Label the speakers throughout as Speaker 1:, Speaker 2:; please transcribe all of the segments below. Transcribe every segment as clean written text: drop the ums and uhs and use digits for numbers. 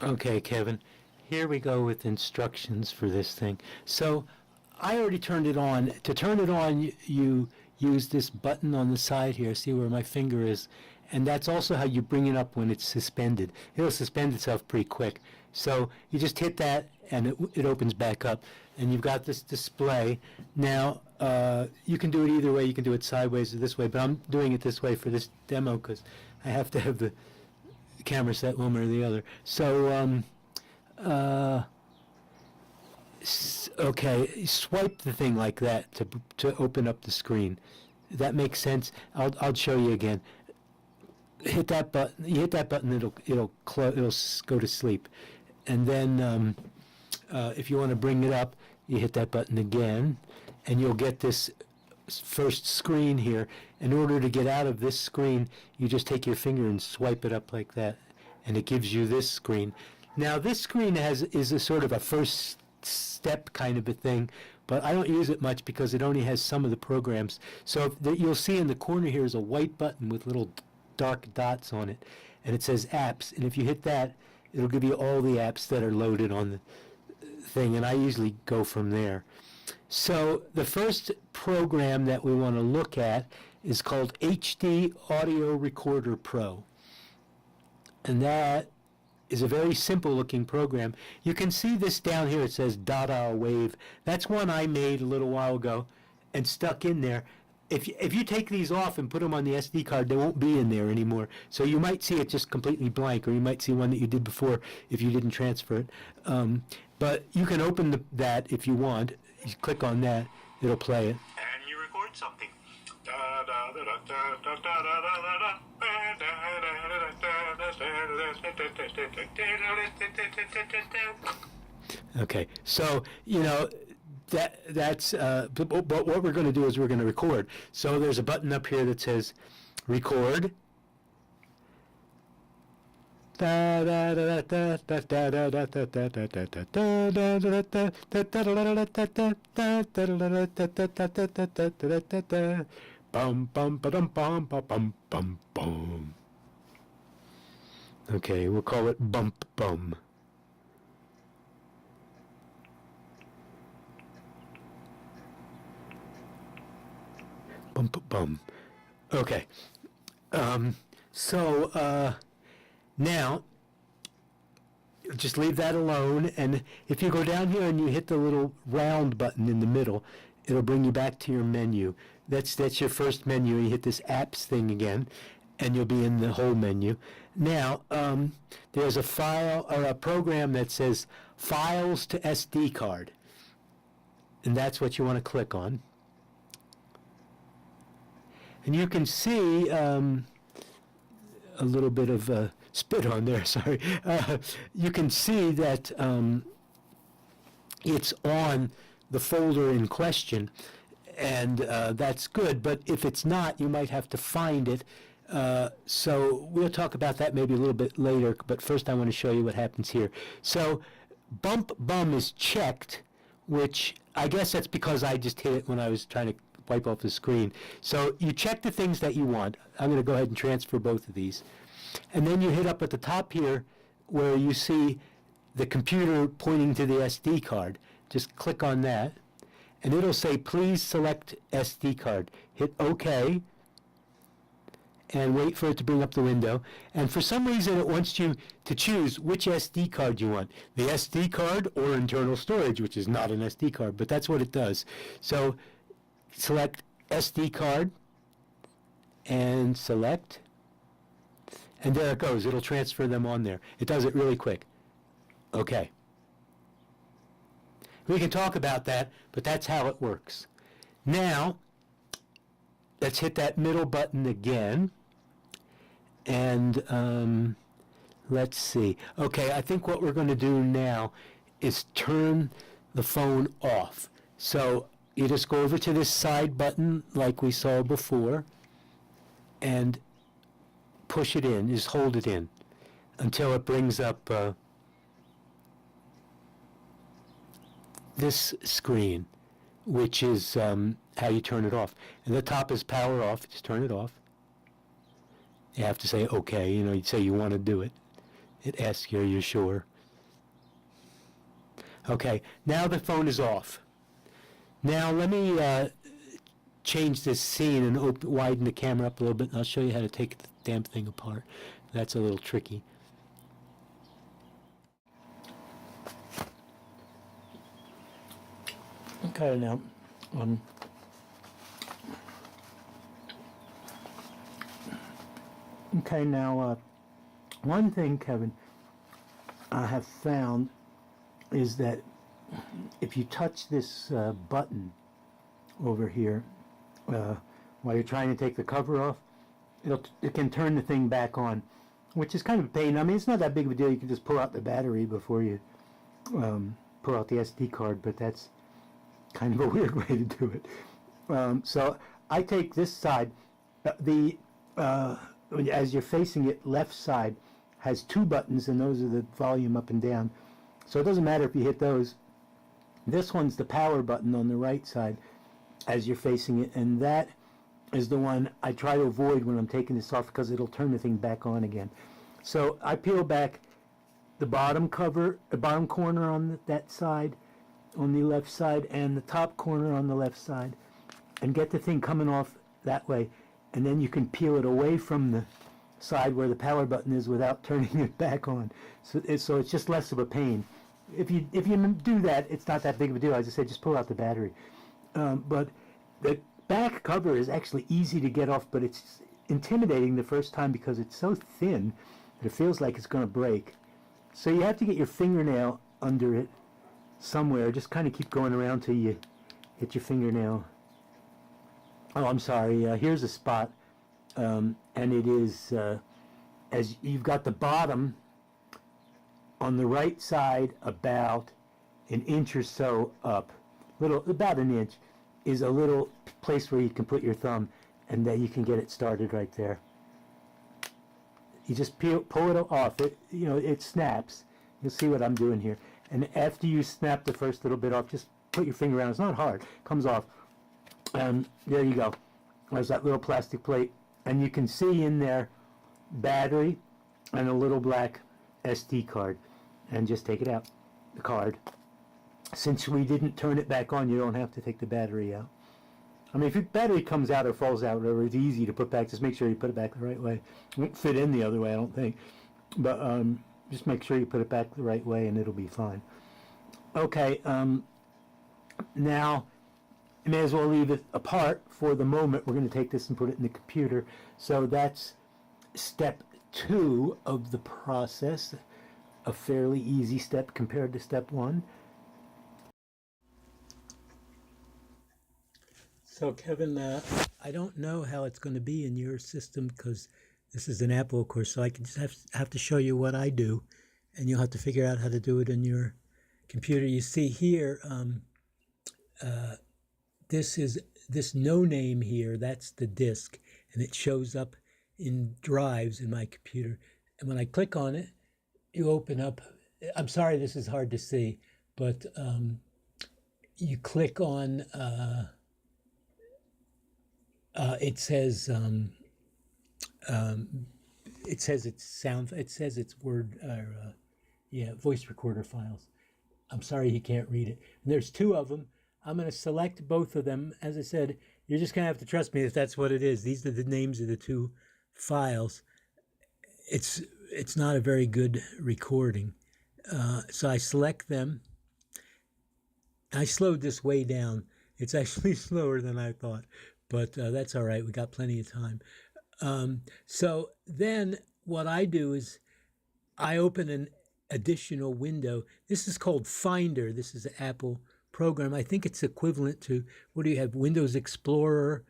Speaker 1: Okay, Kevin, here we go with instructions for this thing. So I already turned it on. To turn it on, you use this button on the side here. See where my finger is? And that's also how you bring it up when it's suspended. It'll suspend itself pretty quick. So you just hit that and it opens back up. And you've got this display. Now, you can do it either way. You can do it sideways or this way. But I'm doing it this way for this demo because I have to have the camera set one way or the other. So, okay, swipe the thing like that to open up the screen. That makes sense. I'll show you again. Hit that button. You hit that button, it'll go to sleep. And then if you want to bring it up, you hit that button again, and you'll get this first screen here. In order to get out of this screen, you just take your finger and swipe it up like that, and it gives you this screen. Now this screen is a sort of a first step kind of a thing, but I don't use it much because it only has some of the programs. So you'll see in the corner here is a white button with little dark dots on it, and it says apps, and if you hit that, it'll give you all the apps that are loaded on the thing, and I usually go from there. So the first program that we want to look at is called HD Audio Recorder Pro. And that is a very simple looking program. You can see this down here. It says Dada Wave. That's one I made a little while ago and stuck in there. If you take these off and put them on the SD card, they won't be in there anymore. So you might see it just completely blank, or you might see one that you did before if you didn't transfer it. But you can open that if you want. You click on that, it'll play it.
Speaker 2: And you record something.
Speaker 1: Okay, so that's but what we're going to do is we're going to record. So there's a button up here that says record. Bum bum ba dum bum ba bum bum bum. Okay, we'll call it bump bum. Bump bum. Okay. Now just leave that alone, and if you go down here and you hit the little round button in the middle, it'll bring you back to your menu. That's your first menu. You hit this apps thing again, and you'll be in the whole menu. Now, there's a file or a program that says Files to SD card, and that's what you want to click on. And you can see a little bit of spit on there, sorry. You can see that it's on the folder in question, and that's good, but if it's not, you might have to find it. So we'll talk about that maybe a little bit later, but first I want to show you what happens here. So bump bum is checked, which I guess that's because I just hit it when I was trying to wipe off the screen. So you check the things that you want. I'm going to go ahead and transfer both of these. And then you hit up at the top here where you see the computer pointing to the SD card. Just click on that, and it'll say, please select SD card. Hit OK, and wait for it to bring up the window. And for some reason, it wants you to choose which SD card you want, the SD card or internal storage, which is not an SD card, but that's what it does. So select SD card and select, and there it goes. It'll transfer them on there. It does it really quick. Okay. We can talk about that, but that's how it works. Now, let's hit that middle button again, and let's see. Okay, I think what we're going to do now is turn the phone off. So you just go over to this side button like we saw before and push it in, just hold it in until it brings up this screen, which is how you turn it off. And the top is power off, just turn it off. You have to say okay, you'd say you want to do it. It asks you, are you sure? Okay, now the phone is off. Now let me change this scene and widen the camera up a little bit, and I'll show you how to take the damn thing apart. That's a little tricky. Okay, now, one thing, Kevin, I have found is that if you touch this button over here while you're trying to take the cover off, it can turn the thing back on, which is kind of a pain. I mean, it's not that big of a deal. You can just pull out the battery before you pull out the SD card, but that's kind of a weird way to do it. So I take this side. As you're facing it, left side has two buttons, and those are the volume up and down. So it doesn't matter if you hit those. This one's the power button on the right side as you're facing it, and that is the one I try to avoid when I'm taking this off because it'll turn the thing back on again. So I peel back the bottom corner on that side, on the left side, and the top corner on the left side, and get the thing coming off that way, and then you can peel it away from the side where the power button is without turning it back on. So it's just less of a pain. If you do that, it's not that big of a deal. As I said, just pull out the battery. But the back cover is actually easy to get off, but it's intimidating the first time because it's so thin that it feels like it's going to break. So you have to get your fingernail under it somewhere. Just kind of keep going around till you hit your fingernail. Oh, I'm sorry. Here's a spot, and it is as you've got the bottom on the right side about an inch or so up, about an inch, is a little place where you can put your thumb, and then you can get it started right there. You just pull it off. It snaps. You'll see what I'm doing here. And after you snap the first little bit off, just put your finger around. It's not hard. It comes off. And there you go. There's that little plastic plate. And you can see in there battery and a little black SD card. And just take it out, the card. Since we didn't turn it back on, you don't have to take the battery out. I mean, if your battery comes out or falls out, whatever, it's easy to put back. Just make sure you put it back the right way. It won't fit in the other way, I don't think. But just make sure you put it back the right way, and it'll be fine. Okay, now you may as well leave it apart for the moment. We're going to take this and put it in the computer. So that's step 2 of the process. A fairly easy step compared to step 1. So Kevin, I don't know how it's going to be in your system because this is an Apple, of course, so I can just have to show you what I do, and you'll have to figure out how to do it in your computer. You see here, this no name here, that's the disk, and it shows up in drives in my computer. And when I click on it, you open up, I'm sorry this is hard to see, but you click on, it says it's voice recorder files. I'm sorry you can't read it. And there's 2 of them. I'm going to select both of them. As I said, you're just going to have to trust me if that's what it is. These are the names of the 2 files. It's not a very good recording. So I select them. I slowed this way down. It's actually slower than I thought, but that's all right. We got plenty of time. So then what I do is I open an additional window. This is called Finder. This is an Apple program. I think it's equivalent to, what do you have? Windows Explorer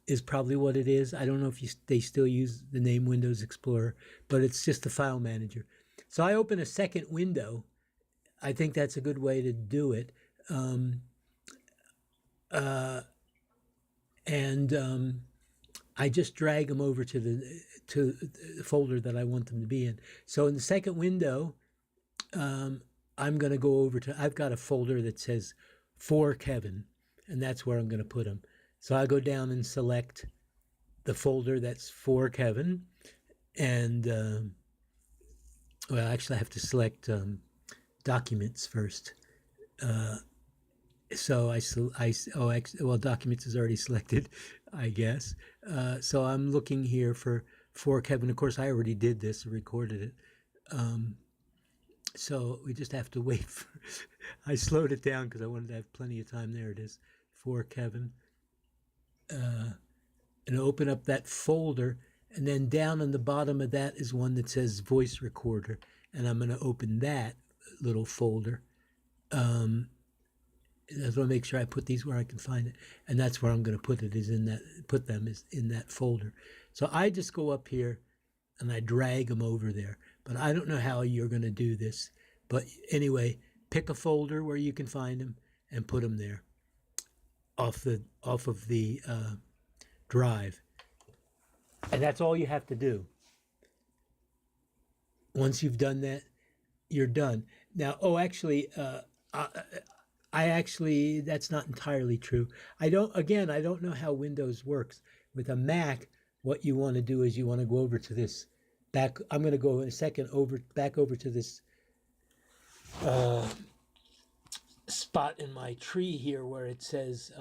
Speaker 1: is probably what it is. I don't know if they still use the name Windows Explorer, but it's just a file manager. So I open a second window. I think that's a good way to do it. I just drag them over to the folder that I want them to be in. So in the second window, I'm going to go over to, I've got a folder that says for Kevin, and that's where I'm going to put them. So I go down and select the folder that's for Kevin, and well, actually, I have to select documents first. So well, documents is already selected, I guess. So I'm looking here for Kevin. Of course, I already did this, recorded it. So we just have to wait for. I slowed it down because I wanted to have plenty of time. There it is, for Kevin. And open up that folder, and then down on the bottom of that is one that says voice recorder, and I'm going to open that little folder. I just want to make sure I put these where I can find it, and that's where I'm going to put it. Is in that is in that folder. So I just go up here and I drag them over there. But I don't know how you're going to do this. But anyway, pick a folder where you can find them and put them there off of the drive. And that's all you have to do. Once you've done that, you're done. Now, actually, I actually, that's not entirely true. I don't know how Windows works. With a Mac, what you want to do is you want to go over to this back. I'm going to go in a second back over to this spot in my tree here where it says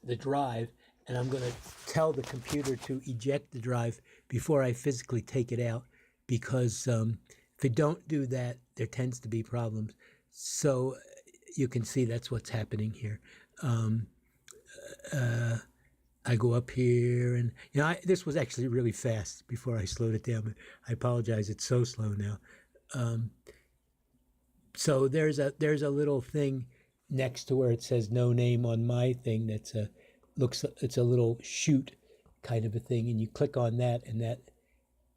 Speaker 1: the drive, and I'm going to tell the computer to eject the drive before I physically take it out, because if I don't do that, there tends to be problems. So you can see that's what's happening here. I go up here, and this was actually really fast before I slowed it down. But I apologize; it's so slow now. So there's a little thing next to where it says no name on my thing. It's a little shoot kind of a thing, and you click on that, and that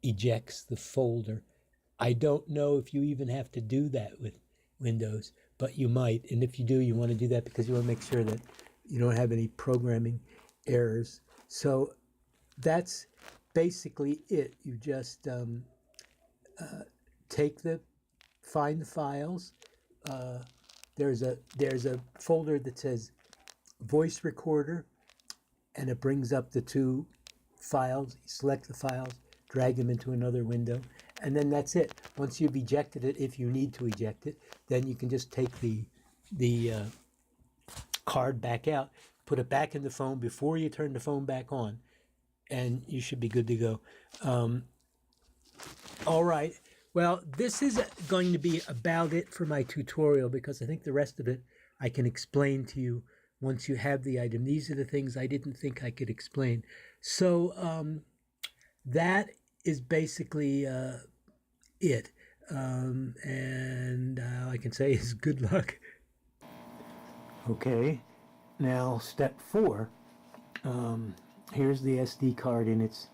Speaker 1: ejects the folder. I don't know if you even have to do that with Windows, but you might. And if you do, you want to do that because you want to make sure that you don't have any programming errors. So that's basically it. You just find the files. There's a folder that says voice recorder, and it brings up the two files. You select the files, drag them into another window, and then that's it. Once you've ejected it, if you need to eject it, then you can just take the card back out, put it back in the phone before you turn the phone back on, and you should be good to go. All right. Well, this is going to be about it for my tutorial, because I think the rest of it I can explain to you once you have the item. These are the things I didn't think I could explain. So that is basically it. And all I can say is good luck. Okay, now step 4. Here's the SD card in its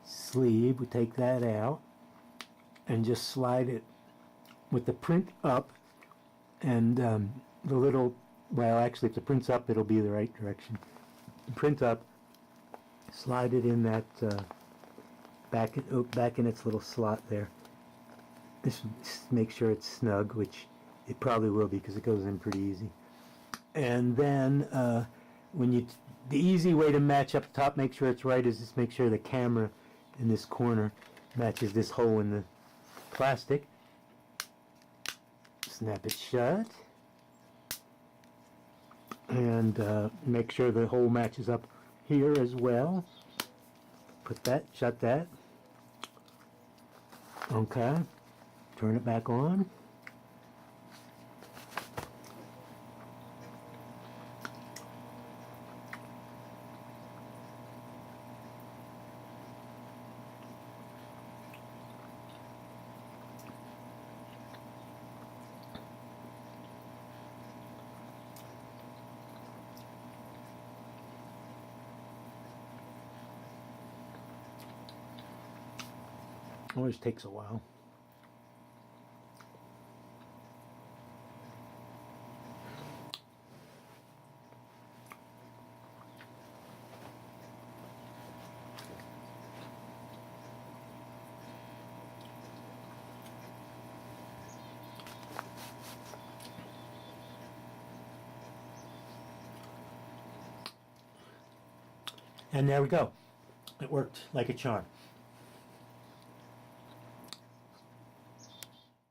Speaker 1: sleeve. We take that out and just slide it with the print up, and the little, well, actually if the print's up, it'll be the right direction. Print up, slide it in that back in its little slot there. Just make sure it's snug, which it probably will be because it goes in pretty easy. And then the easy way to match up top, make sure it's right, is just make sure the camera in this corner matches this hole in the plastic. Snap it shut, and make sure the hole matches up here as well. Shut that. Okay, turn it back on. Always takes a while. And there we go. It worked like a charm.